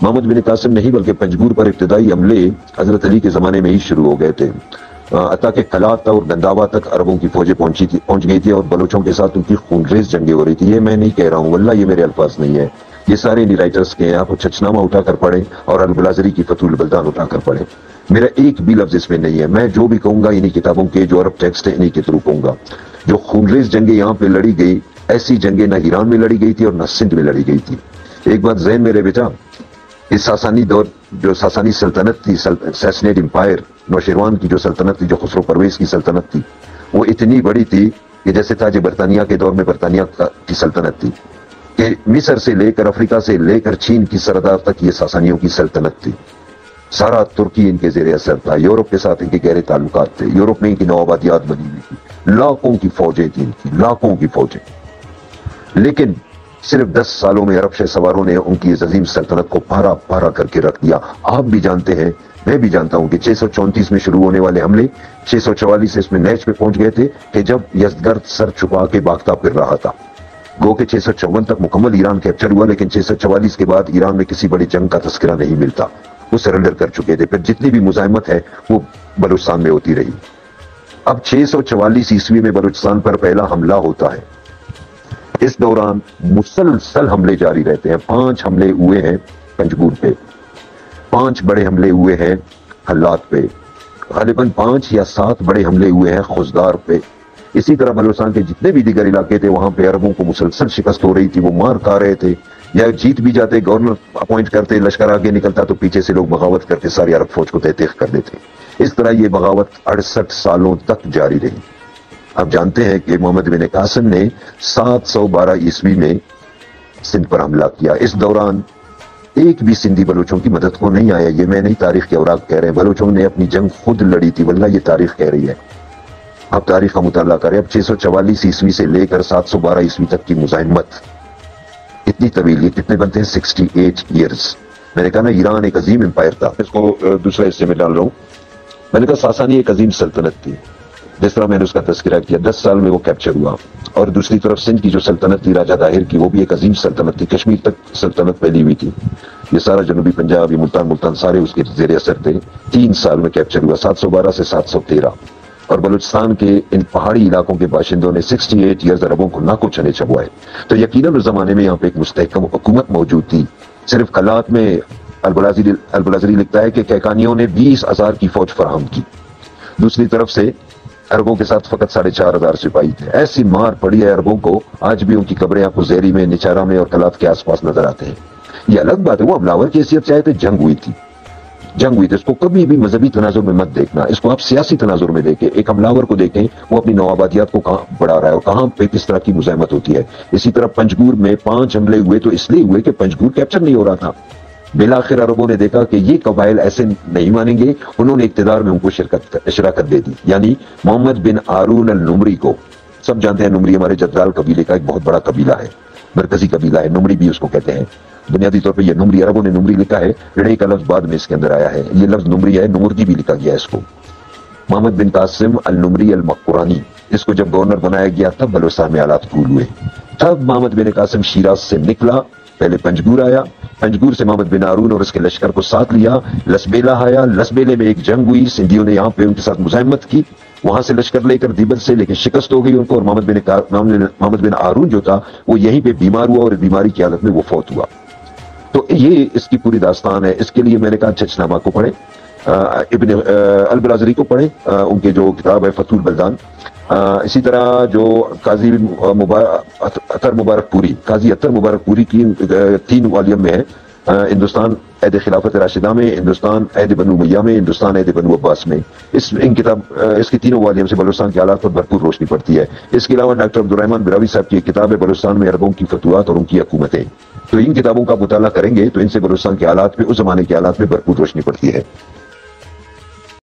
محمد بن قاسم نہیں بلکہ پنجگور پر ابتدائی حملے حضرت علی کے زمانے میں ہی شروع ہو گئے تھے، حتیٰ کہ کلات اور گنداوا تک عربوں کی فوجیں پہنچ گئی تھی اور بلوچوں کے ساتھ ان کی خونریز جنگیں ہو رہی تھی۔ یہ میں نہیں کہہ رہا ہوں، واللہ یہ میرے الفاظ نہیں ہے، یہ سارے انہی رائٹرز کے ہیں۔ آپ چچنامہ اٹھا کر پڑھیں اور البلازری کی فتح البلدان اٹھا کر پڑھیں، میرا ایک بھی لفظ اس میں نہیں ہے۔ میں جو بھی کہوں گا انہی کتابوں کے جو عرب ٹیکسٹ ہیں انہی کے تھرو کہوں گا۔ جو خونریز جنگیں یہاں پہ لڑی گئی، ایسی جنگیں نہ ایران میں لڑی گئی تھی اور نہ سندھ میں لڑی گئی تھی۔ ایک بات ذہن میں رہے بیٹا، اس ساسانی دور جو ساسانی سلطنت تھی، سیسنیٹ امپائر، نوشیروان کی جو سلطنت تھی، جو خسرو پرویز کی سلطنت تھی، وہ اتنی بڑی تھی کہ جیسے تاج برطانیہ کے دور میں برطانیہ کی سلطنت تھی، کہ مصر سے لے کر افریقہ سے لے کر چین کی سردار تک یہ ساسانیوں کی سلطنت تھی۔ سارا ترکی ان کے زیر اثر تھا، یورپ کے ساتھ ان کے گہرے تعلقات تھے، یورپ میں ان کی نوآبادیات بنی ہوئی تھی، لاکھوں کی فوجیں تھیں ان کی، لاکھوں کی فوجیں۔ لیکن صرف 10 سالوں میں عرب شہ سواروں نے ان کی اس عظیم سلطنت کو پارا پارا کر کے رکھ دیا۔ آپ بھی جانتے ہیں، میں بھی جانتا ہوں کہ 634 میں شروع ہونے والے حملے 644 اس میں نیچ پہ پہنچ گئے تھے کہ جب یزدگرد سر چھپا کے بھاگتا پھر رہا تھا۔ گو کہ 654 تک مکمل ایران کیپچر ہوا، لیکن 644 کے بعد ایران میں کسی بڑی جنگ کا تذکرہ نہیں ملتا، وہ سرنڈر کر چکے تھے۔ پھر جتنی بھی مزاحمت ہے وہ بلوچستان میں ہوتی رہی۔ اب 644 عیسوی میں بلوچستان پر پہلا حملہ ہوتا ہے۔ اس دوران مسلسل حملے جاری رہتے ہیں۔ 5 حملے ہوئے ہیں پنجگور پہ، 5 بڑے حملے ہوئے ہیں حلات پہ، غالباً 5 یا 7 بڑے حملے ہوئے ہیں خوزدار پہ۔ اسی طرح بلوچستان کے جتنے بھی دیگر علاقے تھے وہاں پہ عربوں کو مسلسل شکست ہو رہی تھی، وہ مار کھا رہے تھے، یا جیت بھی جاتے، گورنر اپوائنٹ کرتے، لشکر آگے نکلتا تو پیچھے سے لوگ بغاوت کرتے، ساری عرب فوج کو تحقیق کر دیتے۔ اس طرح یہ بغاوت 68 سالوں تک جاری رہی۔ آپ جانتے ہیں کہ محمد بن قاسم نے 712 عیسوی میں سندھ پر حملہ کیا۔ اس دوران ایک بھی سندھی بلوچوں کی مدد کو نہیں آیا۔ یہ میں نہیں، تاریخ کے اوراق کہہ رہے ہیں، بلوچوں نے اپنی جنگ خود لڑی تھی، واللہ یہ تاریخ کہہ رہی ہے۔ آپ تاریخ کا مطالعہ کریں۔ اب 644 عیسوی سے لے کر 712 عیسوی تک کی مزاحمت اتنی طویل، یہ کتنے بنتے ہیں؟ 68 ایئرز۔ میں نے کہا نا ایران ایک عظیم امپائر تھا، اس کو دوسرے حصے میں ڈال رہا ہوں۔ میں نے کہا ساسانی ایک عظیم سلطنت تھی، جس طرح میں نے اس کا تذکرہ کیا، 10 سال میں وہ کیپچر ہوا۔ اور دوسری طرف سندھ کی جو سلطنت تھی راجہ طاہر کی، وہ بھی ایک عظیم سلطنت تھی، کشمیر تک سلطنت پھیلی ہوئی تھی، یہ سارا جنوبی پنجاب، یہ ملتان سارے اس کے زیر اثر تھے۔ 3 سال میں کیپچر ہوا، 712 سے 713۔ اور بلوچستان کے ان پہاڑی علاقوں کے باشندوں نے 68 ایئرز عربوں کو ناکو چنے چبوائے۔ تو یقیناً اس زمانے میں یہاں پہ ایک مستحکم حکومت موجود تھی۔ صرف کلات میں البلازری لکھتا ہے کہ کیکانیوں نے 20,000 کی فوج فراہم کی، دوسری طرف سے عربوں کے ساتھ فقط 4,500 سپاہی تھے۔ ایسی مار پڑی ہے عربوں کو، آج بھی ان کی قبریں آپ کو زیری میں، نچارہ میں اور کلات کے آس پاس نظر آتے ہیں۔ یہ الگ بات ہے، وہ حملاور کی حیثیت سے آئے تھے، جنگ ہوئی تھی۔ اس کو کبھی بھی مذہبی تناظر میں مت دیکھنا، اس کو آپ سیاسی تناظر میں دیکھیں۔ ایک حملاور کو دیکھیں وہ اپنی نوآبادیات کو کہاں بڑھا رہا ہے اور کہاں پہ کس طرح کی مزاحمت ہوتی ہے۔ اسی طرح پنجگور میں 5 حملے ہوئے تو اس لیے ہوئے کہ پنجگور کیپچر نہیں ہو رہا تھا۔ بالآخر عربوں نے دیکھا کہ یہ قبائل ایسے نہیں مانیں گے، انہوں نے اقتدار میں ان کو شراکت دے دی، یعنی محمد بن ہارون النمری کو۔ سب جانتے ہیں نمری ہمارے جدرال قبیلے کا ایک بہت بڑا قبیلہ ہے، مرکزی قبیلہ ہے، نمری بھی اس کو کہتے ہیں۔ بنیادی طور پہ یہ نمری، عربوں نے نمری لکھا ہے، رڑے کا لفظ بعد میں اس کے اندر آیا ہے، یہ لفظ نمری ہے، نمردی بھی لکھا گیا ہے اس کو۔ محمد بن قاسم النمری المقرانی، اس کو جب گورنر بنایا گیا تب بلوچستان میں حالات کول ہوئے۔ تب محمد بن قاسم شیراز سے نکلا، پہلے پنجگور آیا، پنجگور سے محمد بن ہارون اور اس کے لشکر کو ساتھ لیا، لسبیلا آیا، لسبیلے میں ایک جنگ ہوئی، سندھیوں نے یہاں پہ ان کے ساتھ مزاحمت کی، وہاں سے لشکر لے کر دیبل سے، لیکن شکست ہو گئی ان کو، اور محمد بن ہارون جو تھا وہ یہیں پہ بیمار ہوا اور بیماری کی حالت میں وہ فوت ہوا۔ تو یہ اس کی پوری داستان ہے۔ اس کے لیے میں نے کہا چچنامہ کو پڑھیں، ابن البلازری کو پڑھیں، ان کے جو کتاب ہے فتح البلدان۔ اسی طرح جو قاضی عطر مبارک پوری، قاضی عطر مبارک پوری کی 3 والیوم میں ہے، ہندوستان عہد خلافت راشدہ میں، ہندوستان عہد بنو امیہ میں، ہندوستان عہد بنو عباس میں۔ اس کی 3 والیوم سے بلوچستان کے حالات پر بھرپور روشنی پڑتی ہے۔ اس کے علاوہ ڈاکٹر عبدالرحمن براوی صاحب کی ایک کتاب ہے بلوچستان میں عربوں کی فتوحات اور ان کی حکومتیں۔ تو ان کتابوں کا مطالعہ کریں گے تو ان سے بلوچستان کے حالات پہ، اس زمانے کے حالات میں بھرپور روشنی پڑتی ہے۔